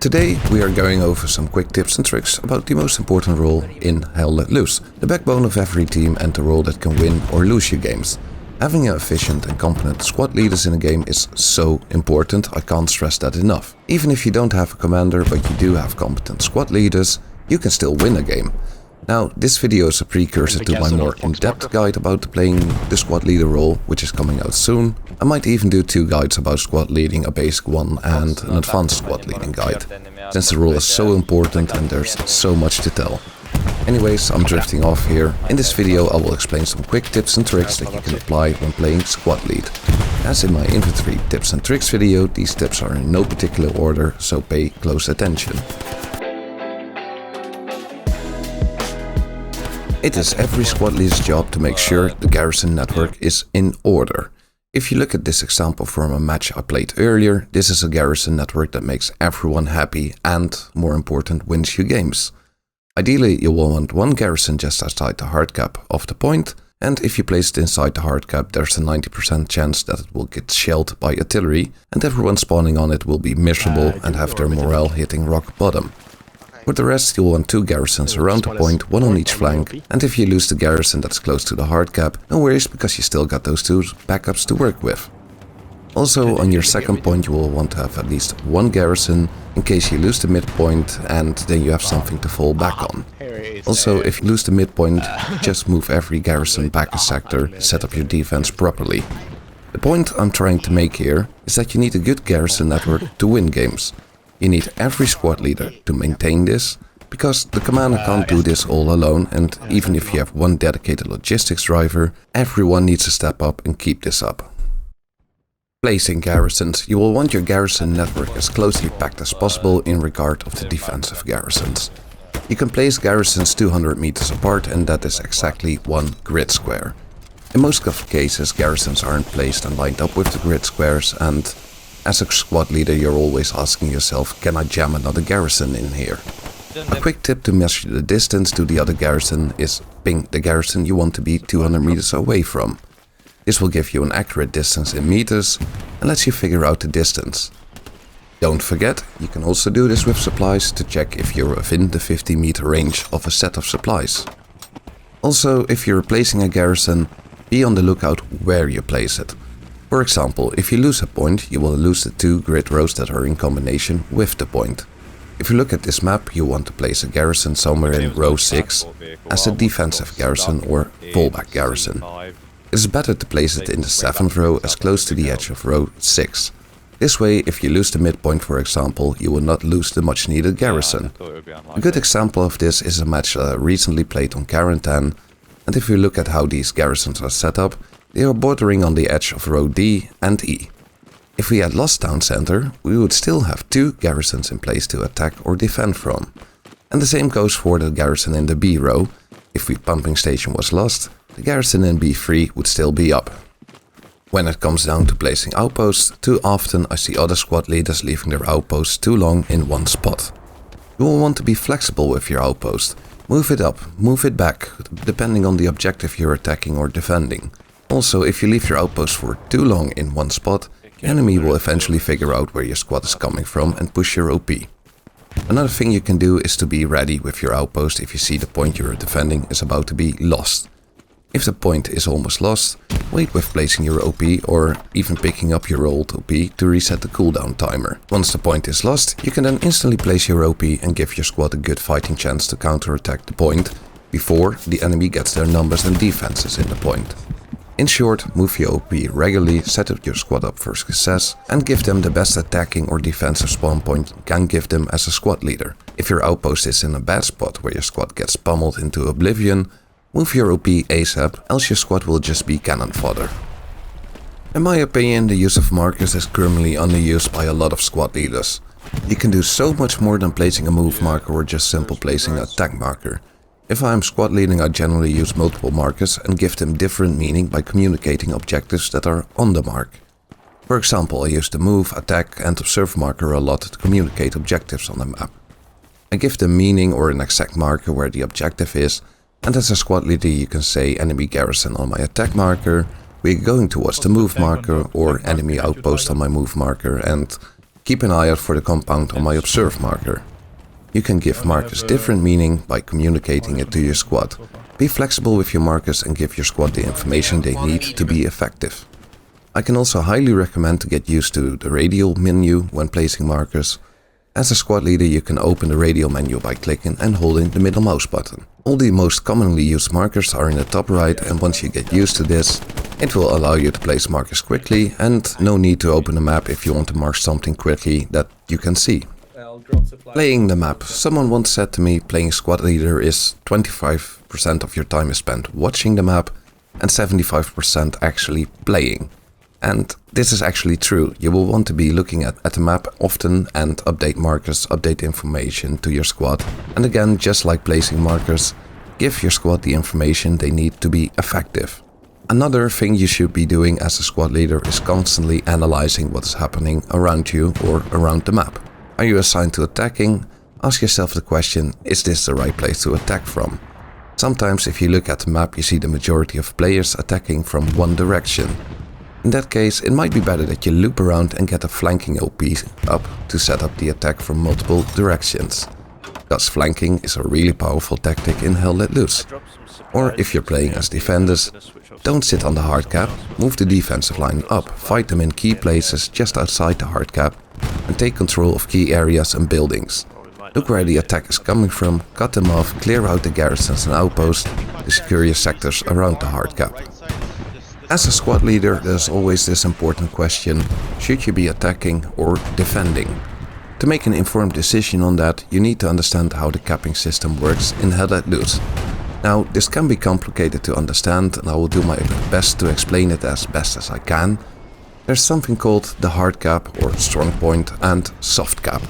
Today we are going over some quick tips and tricks about the most important role in Hell Let Loose, the backbone of every team and the role that can win or lose your games. Having efficient and competent squad leaders in a game is so important, I can't stress that enough. Even if you don't have a commander but you do have competent squad leaders, you can still win a game. Now, this video is a precursor to my more in-depth guide about playing the squad leader role, which is coming out soon. I might even do 2 guides about squad leading, a basic one and an advanced squad leading guide, since the role is so important and there's so much to tell. Anyways, I'm drifting off here. In this video I will explain some quick tips and tricks that you can apply when playing squad lead. As in my infantry tips and tricks video, these tips are in no particular order, so pay close attention. It is every squad leader's job to make sure the Garrison network is in order. If you look at this example from a match I played earlier, this is a Garrison network that makes everyone happy and, more important, wins you games. Ideally, you will want one garrison just outside the hard cap of the point, and if you place it inside the hard cap, there's a 90% chance that it will get shelled by artillery, and everyone spawning on it will be miserable and have their morale hitting rock bottom. For the rest, you'll want 2 garrisons around the point, 1 on each flank, and if you lose the garrison that's close to the hard cap, no worries, because you still got those 2 backups to work with. Also, on your second point you will want to have at least 1 garrison in case you lose the midpoint, and then you have something to fall back on. Also, if you lose the midpoint, just move every garrison back a sector to set up your defense properly. The point I'm trying to make here is that you need a good garrison network to win games. You need every squad leader to maintain this, because the commander can't do this all alone, and even if you have 1 dedicated logistics driver, everyone needs to step up and keep this up. Placing garrisons. You will want your garrison network as closely packed as possible in regard of the defensive garrisons. You can place garrisons 200 meters apart, and that is exactly 1 grid square. In most of the cases, garrisons aren't placed and lined up with the grid squares, and as a squad leader you're always asking yourself, can I jam another garrison in here? A quick tip to measure the distance to the other garrison is ping the garrison you want to be 200 meters away from. This will give you an accurate distance in meters and lets you figure out the distance. Don't forget, you can also do this with supplies to check if you're within the 50 meter range of a set of supplies. Also, if you're placing a garrison, be on the lookout where you place it. For example, if you lose a point, you will lose the 2 grid rows that are in combination with the point. If you look at this map, you want to place a garrison somewhere in row 6 as a defensive garrison or fallback garrison. It is better to place it in the 7th row as close to the edge of row 6. This way, if you lose the midpoint for example, you will not lose the much needed garrison. A good example of this is a match that I recently played on Garrison, and if you look at how these garrisons are set up, they are bordering on the edge of row D and E. If we had lost town center, we would still have 2 garrisons in place to attack or defend from. And the same goes for the garrison in the B row. If the pumping station was lost, the garrison in B3 would still be up. When it comes down to placing outposts, too often I see other squad leaders leaving their outposts too long in one spot. You will want to be flexible with your outpost. Move it up, move it back, depending on the objective you're attacking or defending. Also, if you leave your outpost for too long in one spot, the enemy will eventually figure out where your squad is coming from and push your OP. Another thing you can do is to be ready with your outpost if you see the point you're defending is about to be lost. If the point is almost lost, wait with placing your OP or even picking up your old OP to reset the cooldown timer. Once the point is lost, you can then instantly place your OP and give your squad a good fighting chance to counterattack the point before the enemy gets their numbers and defenses in the point. In short, move your OP regularly, set up your squad up for success, and give them the best attacking or defensive spawn point you can give them as a squad leader. If your outpost is in a bad spot where your squad gets pummeled into oblivion, move your OP ASAP, else your squad will just be cannon fodder. In my opinion, the use of markers is currently underused by a lot of squad leaders. You can do so much more than placing a move marker or just simple placing an attack marker. If I am squad leading, I generally use multiple markers and give them different meaning by communicating objectives that are on the mark. For example, I use the move, attack and observe marker a lot to communicate objectives on the map. I give them meaning or an exact marker where the objective is, and as a squad leader you can say enemy garrison on my attack marker, we're going towards the move marker, or enemy outpost on my move marker, and keep an eye out for the compound on my observe marker. You can give markers different meaning by communicating it to your squad. Be flexible with your markers and give your squad the information they need to be effective. I can also highly recommend to get used to the radial menu when placing markers. As a squad leader, you can open the radial menu by clicking and holding the middle mouse button. All the most commonly used markers are in the top right, and once you get used to this, it will allow you to place markers quickly and no need to open the map if you want to mark something quickly that you can see. Playing the map. Someone once said to me, playing squad leader is 25% of your time is spent watching the map and 75% actually playing. And this is actually true. You will want to be looking at the map often and update markers, update information to your squad. And again, just like placing markers, give your squad the information they need to be effective. Another thing you should be doing as a squad leader is constantly analyzing what is happening around you or around the map. Are you assigned to attacking? Ask yourself the question, is this the right place to attack from? Sometimes if you look at the map, you see the majority of players attacking from one direction. In that case, it might be better that you loop around and get a flanking OP up to set up the attack from multiple directions. Because flanking is a really powerful tactic in Hell Let Loose. Or if you're playing as defenders, don't sit on the hard cap, move the defensive line up, fight them in key places just outside the hard cap, and take control of key areas and buildings. Look where the attack is coming from, cut them off, clear out the garrisons and outposts to secure your sectors around the hard cap. As a squad leader, there's always this important question, should you be attacking or defending? To make an informed decision on that, you need to understand how the capping system works in Hell Let Loose. Now, this can be complicated to understand, and I will do my best to explain it as best as I can. There's something called the hard cap or strong point and soft cap.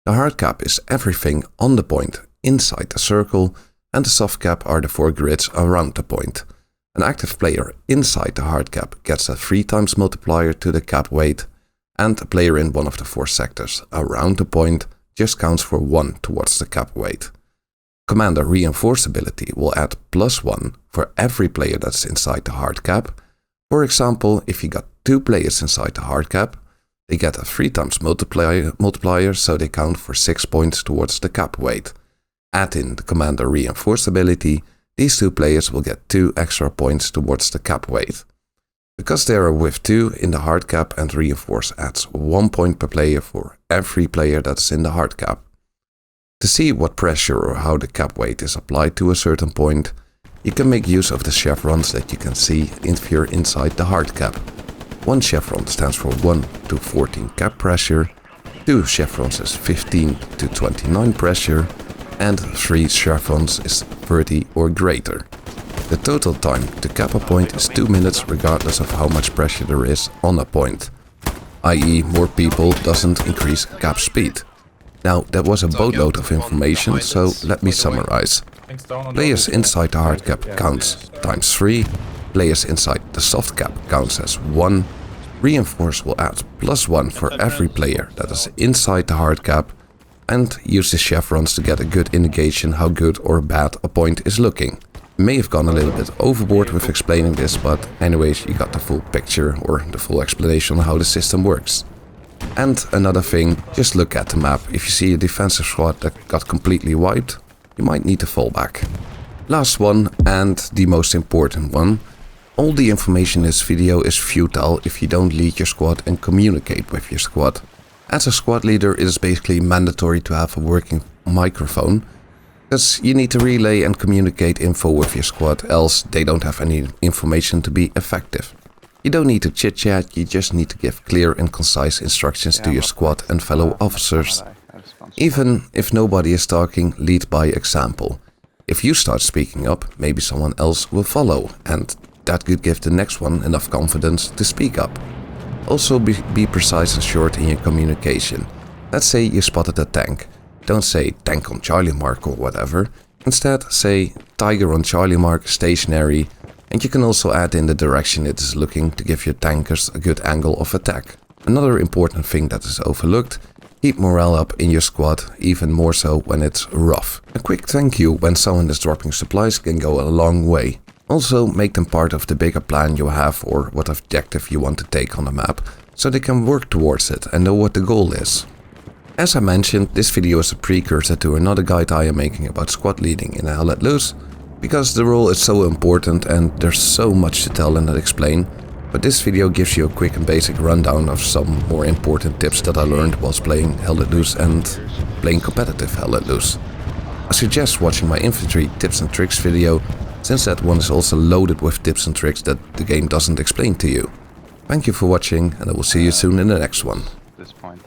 The hard cap is everything on the point inside the circle, and the soft cap are the 4 grids around the point. An active player inside the hard cap gets a 3 times multiplier to the cap weight, and a player in one of the 4 sectors around the point just counts for 1 towards the cap weight. Commander reinforceability will add +1 for every player that's inside the hard cap. For example, if you got 2 players inside the hard cap, they get a 3 times multiplier, so they count for 6 points towards the cap weight. Add in the commander reinforceability, these 2 players will get 2 extra points towards the cap weight. Because they are with 2 in the hard cap, and reinforce adds 1 point per player for every player that's in the hard cap. To see what pressure or how the cap weight is applied to a certain point, you can make use of the chevrons that you can see if you're inside the hard cap. 1 chevron stands for 1 to 14 cap pressure, 2 chevrons is 15 to 29 pressure, and 3 chevrons is 30 or greater. The total time to cap a point is 2 minutes regardless of how much pressure there is on a point, i.e. more people doesn't increase cap speed. Now that was a boatload of information, so let me summarize. Players inside the hard cap counts times 3, players inside the soft cap counts as 1, reinforce will add +1 for every player that is inside the hard cap, and use the chevrons to get a good indication how good or bad a point is looking. May have gone a little bit overboard with explaining this, but anyways, you got the full picture or the full explanation on how the system works. And another thing, just look at the map. If you see a defensive squad that got completely wiped, you might need to fall back. Last one, and the most important one. All the information in this video is futile if you don't lead your squad and communicate with your squad. As a squad leader, it is basically mandatory to have a working microphone, because you need to relay and communicate info with your squad, else they don't have any information to be effective. You don't need to chit-chat, you just need to give clear and concise instructions to your squad and fellow officers. Even if nobody is talking, lead by example. If you start speaking up, maybe someone else will follow, and that could give the next one enough confidence to speak up. Also be precise and short in your communication. Let's say you spotted a tank. Don't say tank on Charlie mark or whatever. Instead say tiger on Charlie mark stationary, and you can also add in the direction it is looking to give your tankers a good angle of attack. Another important thing that is overlooked, keep morale up in your squad, even more so when it's rough. A quick thank you when someone is dropping supplies can go a long way. Also make them part of the bigger plan you have or what objective you want to take on the map. so they can work towards it and know what the goal is. As I mentioned, this video is a precursor to another guide I am making about squad leading in Hell Let Loose, because the role is so important and there's so much to tell and explain, but this video gives you a quick and basic rundown of some more important tips that I learned whilst playing Hell Let Loose and playing competitive Hell Let Loose. I suggest watching my infantry tips and tricks video, since that one is also loaded with tips and tricks that the game doesn't explain to you. Thank you for watching, and I will see you soon in the next one. At this point,